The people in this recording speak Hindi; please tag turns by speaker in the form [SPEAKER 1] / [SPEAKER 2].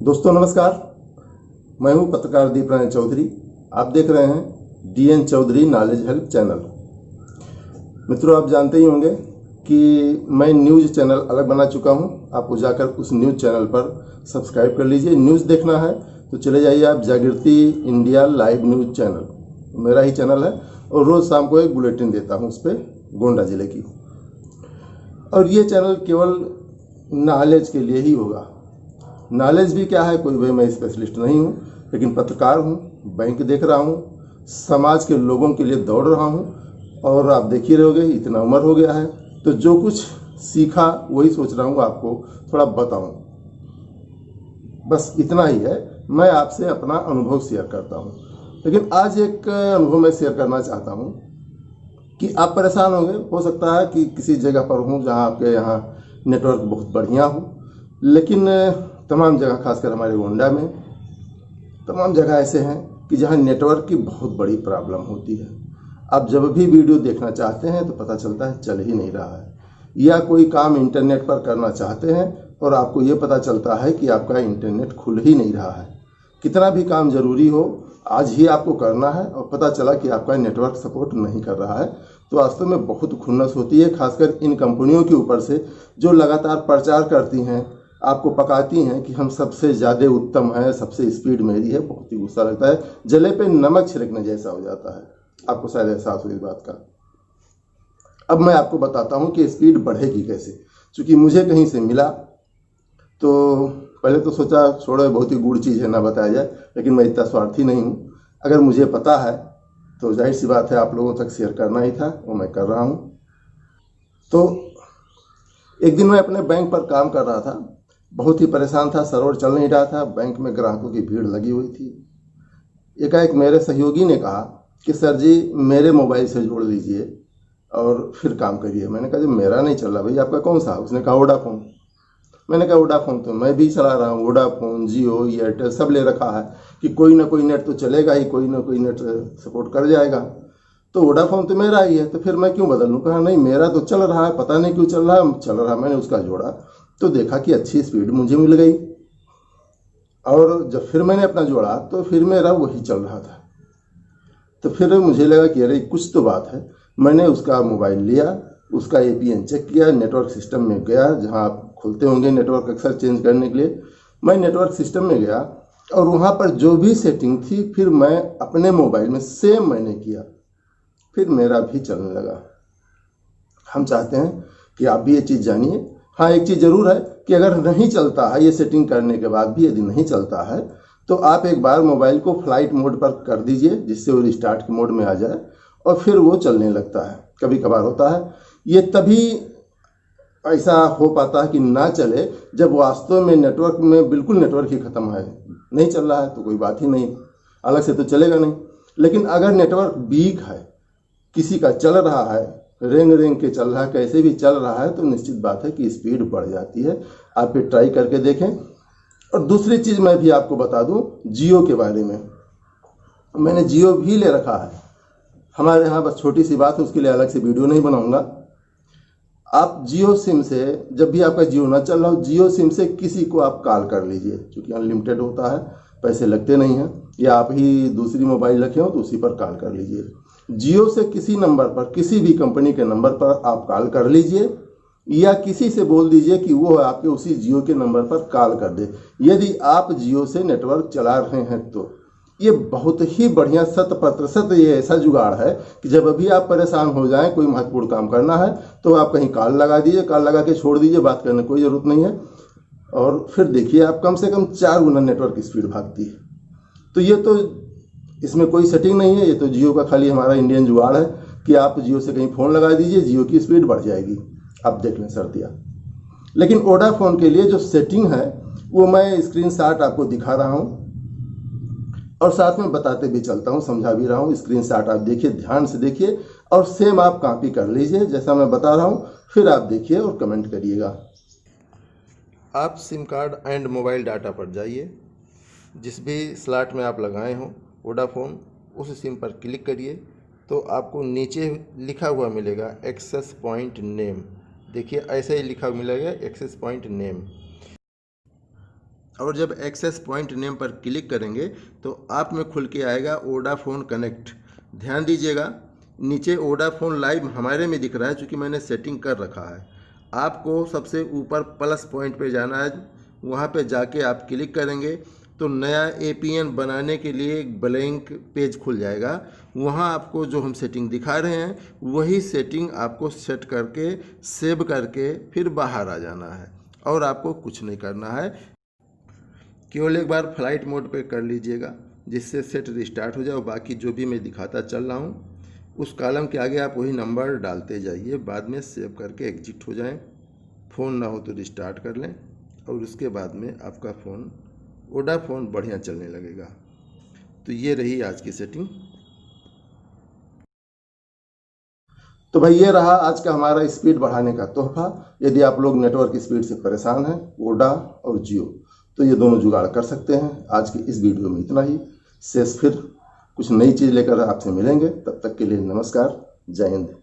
[SPEAKER 1] दोस्तों नमस्कार, मैं हूं पत्रकार दीपराज चौधरी। आप देख रहे हैं DN Chaudhary knowledge help channel. मित्रों, आप जानते ही होंगे कि मैं न्यूज़ चैनल अलग बना चुका हूं। आपको जाकर उस न्यूज़ चैनल पर सब्सक्राइब कर लीजिए। न्यूज़ देखना है तो चले जाइए आप जागृति इंडिया लाइव न्यूज़ चैनल, मेरा ही चैनल है और रोज़ शाम को एक बुलेटिन देता हूं उस पर गोंडा जिले की। और ये चैनल केवल नॉलेज के लिए ही होगा। नॉलेज भी क्या है, कोई भाई मैं स्पेशलिस्ट नहीं हूँ, लेकिन पत्रकार हूँ, बैंक देख रहा हूँ, समाज के लोगों के लिए दौड़ रहा हूँ। और आप देख ही रहोगे, इतना उम्र हो गया है तो जो कुछ सीखा वही सोच रहा हूँ आपको थोड़ा बताऊँ। बस इतना ही है, मैं आपसे अपना अनुभव शेयर करता हूँ। लेकिन आज एक अनुभव मैं शेयर करना चाहता हूँ कि आप परेशान होंगे। हो सकता है कि किसी जगह पर हूँ जहाँ आपके यहाँ नेटवर्क बहुत बढ़िया हो, लेकिन तमाम जगह, खासकर हमारे गोंडा में तमाम जगह ऐसे हैं कि जहां नेटवर्क की बहुत बड़ी प्रॉब्लम होती है। आप जब भी वीडियो देखना चाहते हैं तो पता चलता है चल ही नहीं रहा है, या कोई काम इंटरनेट पर करना चाहते हैं और आपको ये पता चलता है कि आपका इंटरनेट खुल ही नहीं रहा है। कितना भी काम जरूरी हो, आज ही आपको करना है और पता चला कि आपका नेटवर्क सपोर्ट नहीं कर रहा है, तो वास्तव में बहुत खुन्नस होती है। खासकर इन कंपनियों के ऊपर से जो लगातार प्रचार करती हैं, आपको पकाती हैं कि हम सबसे ज़्यादा उत्तम है, सबसे स्पीड मेरी है। बहुत ही गुस्सा लगता है, जले पे नमक छिड़कने जैसा हो जाता है। आपको शायद एहसास हो इस बात का। अब मैं आपको बताता हूं कि स्पीड बढ़ेगी कैसे। चूंकि मुझे कहीं से मिला तो पहले तो सोचा छोड़ो, बहुत ही गुड़ चीज़ है, ना बताया जाए, लेकिन मैं इतना स्वार्थी नहीं हूँ। अगर मुझे पता है तो जाहिर सी बात है आप लोगों तक शेयर करना ही था, वो मैं कर रहा हूँ। तो एक दिन मैं अपने बैंक पर काम कर रहा था, बहुत ही परेशान था, सर्वर चल नहीं रहा था, बैंक में ग्राहकों की भीड़ लगी हुई थी। एकाएक मेरे सहयोगी ने कहा कि सर जी मेरे मोबाइल से जोड़ लीजिए और फिर काम करिए। मैंने कहा जी मेरा नहीं चल रहा। भाई आपका कौन सा? उसने कहा वोडाफोन। मैंने कहा वोडाफोन तो मैं भी चला रहा हूँ, वोडाफोन, जियो, एयरटेल सब ले रखा है कि कोई ना कोई नेट तो चलेगा ही, कोई ना कोई नेट सपोर्ट कर जाएगा। तो वोडाफोन तो मेरा ही है, तो फिर मैं क्यों बदल लूँ? कहा नहीं मेरा तो चल रहा है, पता नहीं क्यों चल रहा है, चल रहा। मैंने उसका जोड़ा तो देखा कि अच्छी स्पीड मुझे मिल गई। और जब फिर मैंने अपना जोड़ा तो फिर मेरा वही चल रहा था। तो फिर मुझे लगा कि अरे कुछ तो बात है। मैंने उसका मोबाइल लिया, उसका एपीएन चेक किया, नेटवर्क सिस्टम में गया, जहां आप खोलते होंगे नेटवर्क अक्सर चेंज करने के लिए। मैं नेटवर्क सिस्टम में गया और वहां पर जो भी सेटिंग थी फिर मैं अपने मोबाइल में सेम मैंने किया, फिर मेरा भी चलने लगा। हम चाहते हैं कि आप भी ये चीज़ जानिए। हाँ, एक चीज़ ज़रूर है कि अगर नहीं चलता है, ये सेटिंग करने के बाद भी यदि नहीं चलता है, तो आप एक बार मोबाइल को फ्लाइट मोड पर कर दीजिए, जिससे वो रिस्टार्ट के मोड में आ जाए और फिर वो चलने लगता है। कभी कभार होता है, ये तभी ऐसा हो पाता है कि ना चले जब वास्तव में नेटवर्क में बिल्कुल नेटवर्क ही ख़त्म है। नहीं चल रहा है तो कोई बात ही नहीं, अलग से तो चलेगा नहीं। लेकिन अगर नेटवर्क वीक है, किसी का चल रहा है, रेंग रेंग के चल रहा है, कैसे भी चल रहा है, तो निश्चित बात है कि स्पीड बढ़ जाती है। आप ये ट्राई करके देखें। और दूसरी चीज़ मैं भी आपको बता दूं जियो के बारे में। मैंने जियो भी ले रखा है हमारे यहाँ, बस छोटी सी बात है, उसके लिए अलग से वीडियो नहीं बनाऊंगा। आप जियो सिम से, जब भी आपका जियो ना चल रहा हो, जियो सिम से किसी को आप कॉल कर लीजिए, क्योंकि अनलिमिटेड होता है, पैसे लगते नहीं हैं। या आप ही दूसरी मोबाइल रखे हो तो उसी पर कॉल कर लीजिए। जियो से किसी नंबर पर, किसी भी कंपनी के नंबर पर आप कॉल कर लीजिए, या किसी से बोल दीजिए कि वो आपके उसी जियो के नंबर पर कॉल कर दे, यदि आप जियो से नेटवर्क चला रहे हैं तो। ये बहुत ही बढ़िया 100% ये ऐसा जुगाड़ है कि जब अभी आप परेशान हो जाएं, कोई महत्वपूर्ण काम करना है, तो आप कहीं कॉल लगा दीजिए, कॉल लगा के छोड़ दीजिए, बात करने कोई ज़रूरत नहीं है। और फिर देखिए आप कम से कम 4 गुना नेटवर्क स्पीड भागती है। तो ये तो इसमें कोई सेटिंग नहीं है, ये तो जियो का खाली हमारा इंडियन जुगाड़ है कि आप जियो से कहीं फ़ोन लगा दीजिए, जियो की स्पीड बढ़ जाएगी। आप देख लें सर दिया। लेकिन वोडाफोन के लिए जो सेटिंग है वो मैं स्क्रीनशॉट आपको दिखा रहा हूँ और साथ में बताते भी चलता हूँ, समझा भी रहा हूँ। स्क्रीनशॉट आप देखिए, ध्यान से देखिए और सेम आप कॉपी कर लीजिए जैसा मैं बता रहा हूँ, फिर आप देखिए और कमेंट करिएगा। आप SIM card and mobile data पर जाइए, जिस भी स्लॉट में आप लगाए हों वोडाफोन, उस सिम पर क्लिक करिए तो आपको नीचे लिखा हुआ मिलेगा एक्सेस पॉइंट नेम। देखिए ऐसे ही लिखा मिलेगा एक्सेस पॉइंट नेम। और जब एक्सेस पॉइंट नेम पर क्लिक करेंगे तो आप में खुल के आएगा वोडाफोन कनेक्ट। ध्यान दीजिएगा, नीचे वोडाफोन लाइव हमारे में दिख रहा है, चूँकि मैंने सेटिंग कर रखा है। आपको सबसे ऊपर प्लस पॉइंट पे जाना है, वहाँ पे जाके आप क्लिक करेंगे तो नया APN बनाने के लिए एक ब्लैंक पेज खुल जाएगा। वहाँ आपको जो हम सेटिंग दिखा रहे हैं वही सेटिंग आपको सेट करके सेव करके फिर बाहर आ जाना है, और आपको कुछ नहीं करना है। केवल एक बार फ्लाइट मोड पे कर लीजिएगा जिससे सेट रिस्टार्ट हो जाए। बाकी जो भी मैं दिखाता चल रहा हूँ उस कॉलम के आगे आप वही नंबर डालते जाइए, बाद में सेव करके एग्जिट हो जाएं। फ़ोन ना हो तो रिस्टार्ट कर लें और उसके बाद में आपका फ़ोन वोडाफोन बढ़िया चलने लगेगा। तो ये रही आज की सेटिंग। तो भाई ये रहा आज का हमारा स्पीड बढ़ाने का तोहफा। यदि आप लोग नेटवर्क स्पीड से परेशान हैं, वोडा और जियो, तो ये दोनों जुगाड़ कर सकते हैं। आज की इस वीडियो में इतना ही। शेष फिर कुछ नई चीज़ लेकर आपसे मिलेंगे। तब तक के लिए नमस्कार, जय हिंद।